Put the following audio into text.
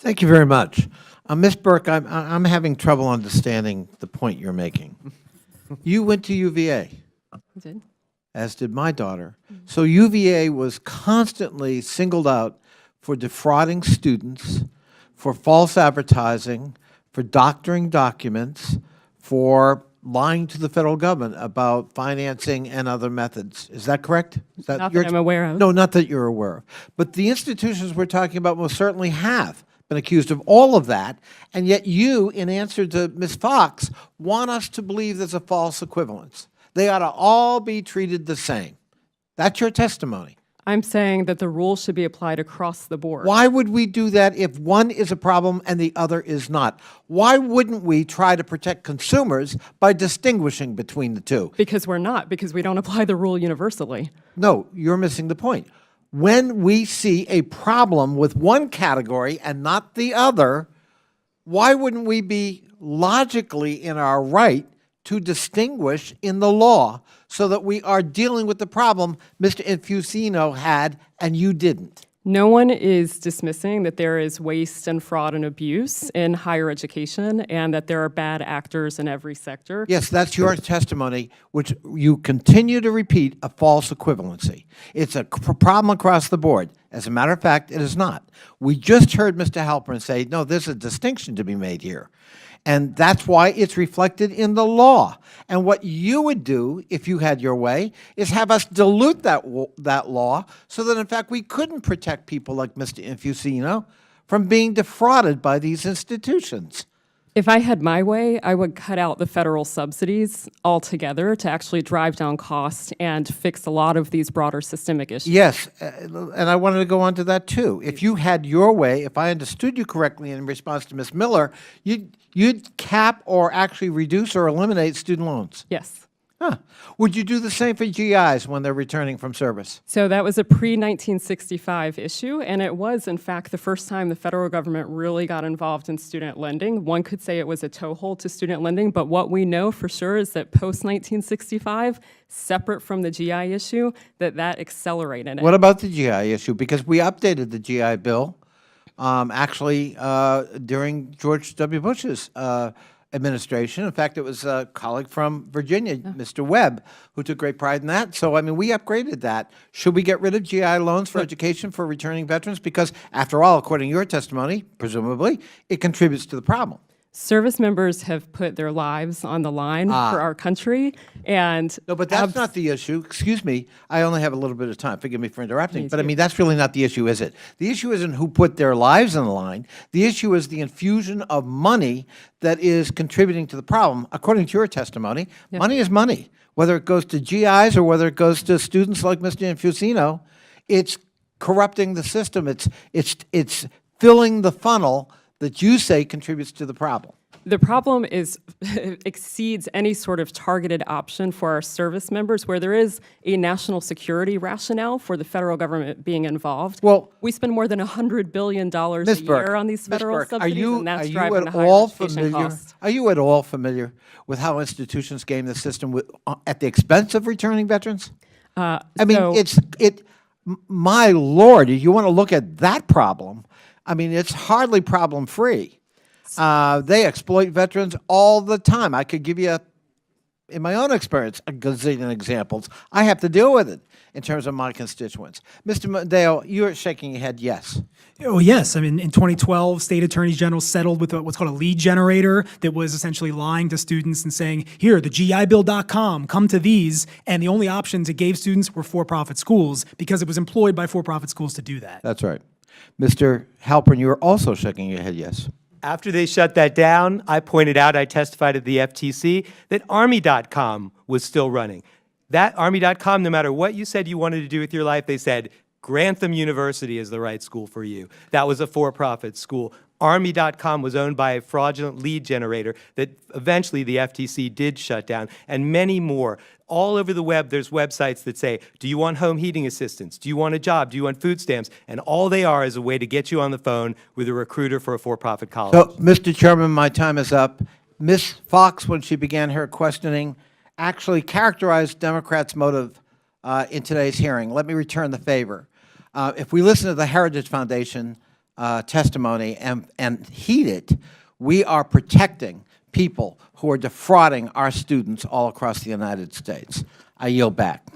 Thank you very much. Ms. Burke, I'm having trouble understanding the point you're making. You went to UVA. I did. As did my daughter. So UVA was constantly singled out for defrauding students, for false advertising, for doctoring documents, for lying to the federal government about financing and other methods. Is that correct? Is that Not that I'm aware of. No, not that you're aware of. But the institutions we're talking about most certainly have been accused of all of that, and yet you, in answer to Ms. Fox, want us to believe there's a false equivalence. They ought to all be treated the same. That's your testimony. I'm saying that the rules should be applied across the board. Why would we do that if one is a problem and the other is not? Why wouldn't we try to protect consumers by distinguishing between the two? Because we're not, because we don't apply the rule universally. No, you're missing the point. When we see a problem with one category and not the other, why wouldn't we be logically in our right to distinguish in the law so that we are dealing with the problem Mr. Infusino had and you didn't? No one is dismissing that there is waste and fraud and abuse in higher education and that there are bad actors in every sector. Yes, that's your testimony, which you continue to repeat a false equivalency. It's a problem across the board. As a matter of fact, it is not. We just heard Mr. Halpern say, no, there's a distinction to be made here. And that's why it's reflected in the law. And what you would do, if you had your way, is have us dilute that law so that, in fact, we couldn't protect people like Mr. Infusino from being defrauded by these institutions. If I had my way, I would cut out the federal subsidies altogether to actually drive down costs and fix a lot of these broader systemic issues. Yes, and I wanted to go on to that too. If you had your way, if I understood you correctly in response to Ms. Miller, you'd cap or actually reduce or eliminate student loans. Yes. Huh. Would you do the same for GIs when they're returning from service? So that was a pre-1965 issue, and it was, in fact, the first time the federal government really got involved in student lending. One could say it was a toehold to student lending, but what we know for sure is that post-1965, separate from the GI issue, that accelerated it. What about the GI issue? Because we updated the GI bill actually during George W. Bush's administration. In fact, it was a colleague from Virginia, Mr. Webb, who took great pride in that. So, I mean, we upgraded that. Should we get rid of GI loans for education for returning veterans? Because, after all, according to your testimony, presumably, it contributes to the problem. Service members have put their lives on the line for our country, and no, but that's not the issue. Excuse me, I only have a little bit of time. Forgive me for interrupting, but I mean that's really not the issue, is it? The issue isn't who put their lives on the line. The issue is the infusion of money that is contributing to the problem. According to your testimony, money is money. Whether it goes to GIs or whether it goes to students like Mr. Infusino, it's corrupting the system. It's filling the funnel that you say contributes to the problem. The problem is exceeds any sort of targeted option for our service members where there is a national security rationale for the federal government being involved. Well, we spend more than $100 billion a year on these federal subsidies, and that's driving the higher education costs. Are you at all familiar with how institutions game the system at the expense of returning veterans? I mean, my Lord, if you want to look at that problem, I mean, it's hardly problem-free. They exploit veterans all the time. I could give you, in my own experience, a gazillion examples. I have to deal with it in terms of my constituents. Mr. Mondale, you're shaking your head yes. Oh, yes. I mean, in 2012, state attorneys general settled with what's called a lead generator that was essentially lying to students and saying, here, the GIBill.com, come to these. And the only options it gave students were for-profit schools because it was employed by for-profit schools to do that. That's right. Mr. Halpern, you are also shaking your head yes. After they shut that down, I pointed out, I testified at the FTC, that Army.com was still running. That Army.com, no matter what you said you wanted to do with your life, they said, Grantham University is the right school for you. That was a for-profit school. Army.com was owned by a fraudulent lead generator that eventually the FTC did shut down, and many more. All over the web, there's websites that say, do you want home heating assistance? Do you want a job? Do you want food stamps? And all they are is a way to get you on the phone with a recruiter for a for-profit college. So, Mr. Chairman, my time is up. Ms. Fox, when she began her questioning, actually characterized Democrats' motive in today's hearing. Let me return the favor. If we listen to the Heritage Foundation testimony and heed it, we are protecting people who are defrauding our students all across the United States. I yield back.